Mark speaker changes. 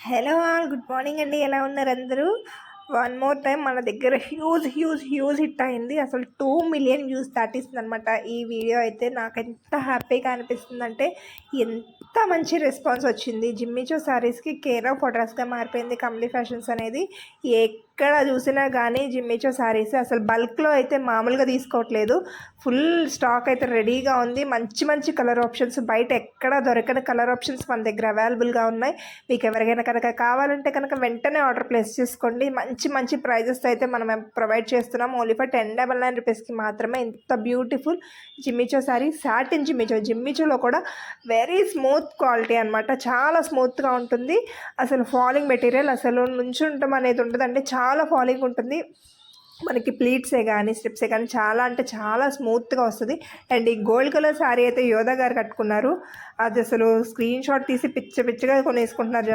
Speaker 1: Hello all, good morning అండి. ఎలా ఉన్నారు అందరూ? వన్ మోర్ టైం మన దగ్గర హ్యూజ్ హిట్ అయింది. అసలు 2 మిలియన్ వ్యూస్ దాటిస్తుంది అనమాట ఈ వీడియో. అయితే నాకు ఎంత హ్యాపీగా అనిపిస్తుందంటే, ఎంత మంచి రెస్పాన్స్ వచ్చింది. జిమ్మిచో శారీస్కి కేర్ ఆఫ్ అడ్రస్గా మారిపోయింది కమ్లీ ఫ్యాషన్స్ అనేది. ఎక్కడ చూసినా కానీ జిమ్మిచో శారీస్ అసలు బల్క్లో అయితే మామూలుగా తీసుకోవట్లేదు. ఫుల్ స్టాక్ అయితే రెడీగా ఉంది. మంచి మంచి కలర్ ఆప్షన్స్, బయట ఎక్కడ దొరకని కలర్ ఆప్షన్స్ మన దగ్గర అవైలబుల్గా ఉన్నాయి. మీకు ఎవరికైనా కనుక కావాలంటే కనుక వెంటనే ఆర్డర్ ప్లేస్ చేసుకోండి. మంచి మంచి ప్రైజెస్ అయితే మనం ప్రొవైడ్ చేస్తున్నాం. ఓన్లీ ఫర్ 1099 రూపీస్కి మాత్రమే. ఇంత బ్యూటిఫుల్ జిమ్మిచో శారీ, సాటిన్ జిమ్మిచోలో కూడా వెరీ స్మూత్ క్వాలిటీ అనమాట. చాలా స్మూత్గా ఉంటుంది. అసలు ఫాలింగ్ మెటీరియల్ అసలు నుంచుంటాం అనేది ఉండదండి. చాలా ఫాలింగ్ ఉంటుంది. మనకి ప్లీట్సే కానీ స్ట్రిప్సే కానీ చాలా అంటే చాలా స్మూత్గా వస్తుంది. అండ్ ఈ గోల్డ్ కలర్ శారీ అయితే యోధా గారు కట్టుకున్నారు. అది అసలు స్క్రీన్ షాట్ తీసి పిచ్చగా కొనేసుకుంటున్నారు జనం.